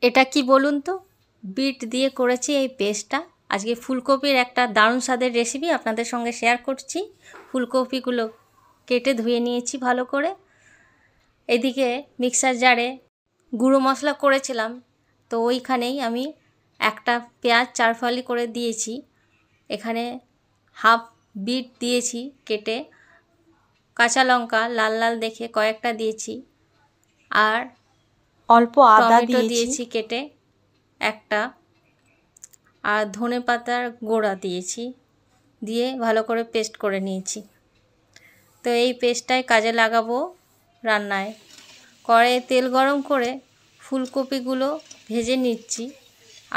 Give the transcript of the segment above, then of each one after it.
এটা কি বলুন তো, বিট দিয়ে করেছি এই পেস্টটা। আজকে ফুলকপির একটা দারুণ স্বাদের রেসিপি আপনাদের সঙ্গে শেয়ার করছি। ফুলকপিগুলো কেটে ধুয়ে নিয়েছি ভালো করে। এদিকে মিক্সার জারে গুঁড়ো মশলা করেছিলাম, তো ওইখানেই আমি একটা পেঁয়াজ 4 ফালি করে দিয়েছি। এখানে হাফ বিট দিয়েছি কেটে, কাঁচা লঙ্কা লাল লাল দেখে কয়েকটা দিয়েছি, আর অল্প আদা দিয়েছি কেটে একটা, আর ধনে পাতার গোড়া দিয়েছি, দিয়ে ভালো করে পেস্ট করে নিয়েছি। তো এই পেস্টটাই কাজে লাগাবো রান্নায়। কড়াইয়ে তেল গরম করে ফুলকপিগুলো ভেজে নিচ্ছি,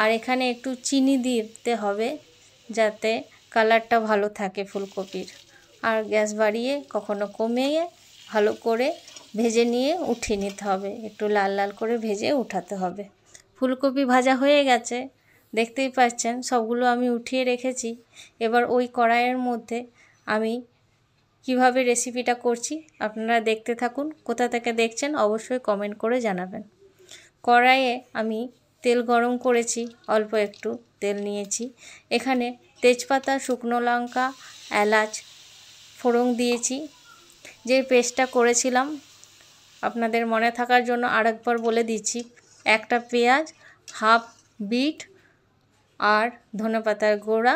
আর এখানে একটু চিনি দিতে হবে যাতে কালারটা ভালো থাকে ফুলকপির। আর গ্যাস বাড়িয়ে কখনো কমিয়ে ভালো করে ভেজে নিয়ে উঠিয়ে নিতে হবে, একটু লাল লাল করে ভেজে উঠাতে হবে। ফুলকপি ভাজা হয়ে গেছে, দেখতেই পাচ্ছেন সবগুলো আমি উঠিয়ে রেখেছি। এবার ওই কড়াইয়ের মধ্যে আমি কিভাবে রেসিপিটা করছি আপনারা দেখতে থাকুন। কোথা থেকে দেখছেন অবশ্যই কমেন্ট করে জানাবেন। কড়াইয়ে আমি তেল গরম করেছি, অল্প একটু তেল নিয়েছি। এখানে তেজপাতা, শুকনো লঙ্কা, এলাচ ফোড়ন দিয়েছি। যে পেস্টটা করেছিলাম আপনাদের মনে থাকার জন্য আরেকবার বলে দিচ্ছি, একটা পেঁয়াজ, হাফ বিট, আর ধনেপাতার গোড়া,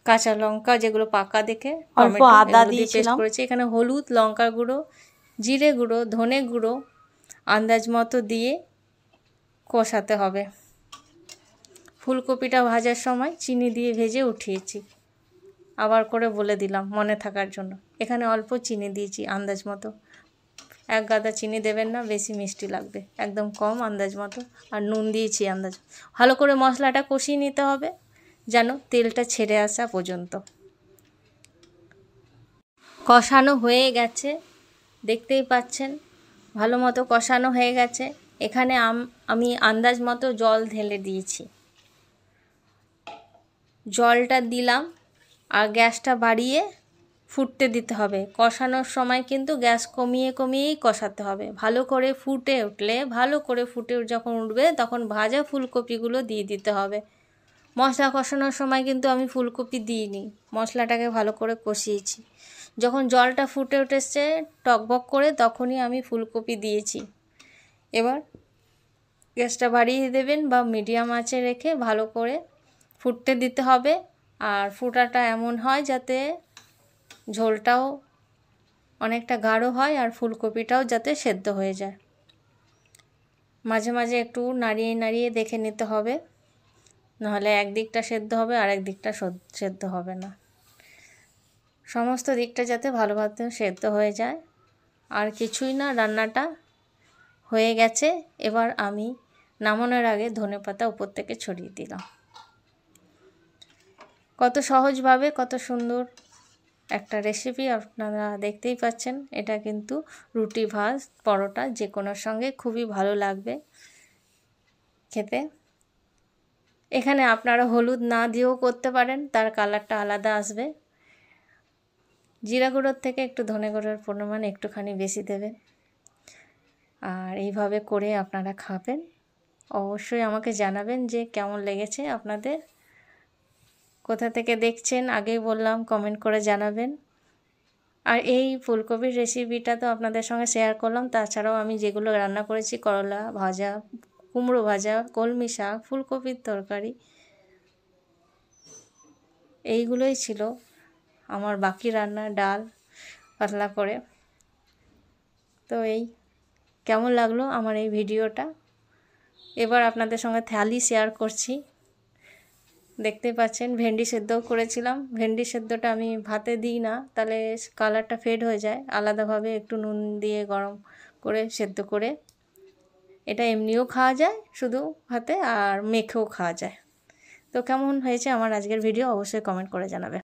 কাঁচা লঙ্কা যেগুলো পাকা দেখে, অল্প আদা দিয়ে পেস্ট করেছি। এখানে হলুদ, লঙ্কার গুঁড়ো, জিরে গুঁড়ো, ধনে গুঁড়ো আন্দাজ মতো দিয়ে কষাতে হবে। ফুলকপিটা ভাজার সময় চিনি দিয়ে ভেজে উঠিয়েছি, আবার করে বলে দিলাম মনে থাকার জন্য। এখানে অল্প চিনি দিয়েছি আন্দাজ মতো, এক গাদা চিনি দেবেন না, বেশি মিষ্টি লাগবে, একদম কম আন্দাজ মতো। আর নুন দিয়েছি আন্দাজ। ভালো করে মশলাটা কষিয়ে নিতে হবে যেন তেলটা ছেড়ে আসা পর্যন্ত। কষানো হয়ে গেছে, দেখতেই পাচ্ছেন ভালো মতো কষানো হয়ে গেছে। এখানে আমি আন্দাজ মতো জল ঢেলে দিয়েছি, জলটা দিলাম, আর গ্যাসটা বাড়িয়ে ফুটতে দিতে হবে। কষানোর সময় কিন্তু গ্যাস কমিয়ে কমিয়েই কষাতে হবে। ভালো করে ফুটে উঠলে, যখন উঠবে তখন ভাজা ফুলকপিগুলো দিয়ে দিতে হবে। মশলা কষানোর সময় কিন্তু আমি ফুলকপি দিইনি, মশলাটাকে ভালো করে কষিয়েছি। যখন জলটা ফুটে উঠেছে টকবক করে, তখনই আমি ফুলকপি দিয়েছি। এবার গ্যাসটা বাড়িয়ে দেবেন বা মিডিয়াম আঁচে রেখে ভালো করে ফুটতে দিতে হবে। আর ফুটাটা এমন হয় যাতে ঝোলটাও অনেকটা গাঢ় হয় আর ফুলকপিটাও যাতে সেদ্ধ হয়ে যায়। মাঝে মাঝে একটু নাড়িয়ে নাড়িয়ে দেখে নিতে হবে, নাহলে একদিকটা সেদ্ধ হবে আর একদিকটা সেদ্ধ হবে না। সমস্ত দিকটা যাতে ভালোভাবে সেদ্ধ হয়ে যায়। আর কিছুই না, রান্নাটা হয়ে গেছে। এবার আমি নামানোর আগে ধনেপাতা উপর থেকে ছড়িয়ে দিলাম। কত সহজভাবে কত সুন্দর একটা রেসিপি আপনারা দেখতেই পাচ্ছেন। এটা কিন্তু রুটি, ভাত, পরোটা যে কোনোর সঙ্গে খুবই ভালো লাগবে খেতে। এখানে আপনারা হলুদ না দিয়েও করতে পারেন, তার কালারটা আলাদা আসবে। জিরা গুঁড়োর থেকে একটু ধনে গুঁড়োর পরিমাণ একটুখানি বেশি দেবেন। আর এইভাবে করে আপনারা খাবেন। অবশ্যই আমাকে জানাবেন যে কেমন লেগেছে আপনাদের। কোথা থেকে দেখছেন আগেই বললাম, কমেন্ট করে জানাবেন। আর এই ফুলকপির রেসিপিটা তো আপনাদের সঙ্গে শেয়ার করলাম, তাছাড়াও আমি যেগুলো রান্না করেছি, করলা ভাজা, কুমড়ো ভাজা, কলমি শাক, ফুলকপির তরকারি, এইগুলোই ছিল আমার বাকি রান্না, ডাল পাতলা করে। তো এই কেমন লাগলো আমার এই ভিডিওটা। এবার আপনাদের সঙ্গে থালি শেয়ার করছি। দেখতে পাচ্ছেন ভেন্ডি সেদ্ধও করেছিলাম। ভেন্ডি সেদ্ধটা আমি ভাতে দিই না, তাহলে কালারটা ফেড হয়ে যায়। আলাদাভাবে একটু নুন দিয়ে গরম করে সেদ্ধ করে, এটা এমনিও খাওয়া যায় শুধু ভাতে, আর মেখেও খাওয়া যায়। তো কেমন হয়েছে আমার আজকের ভিডিও অবশ্যই কমেন্ট করে জানাবে।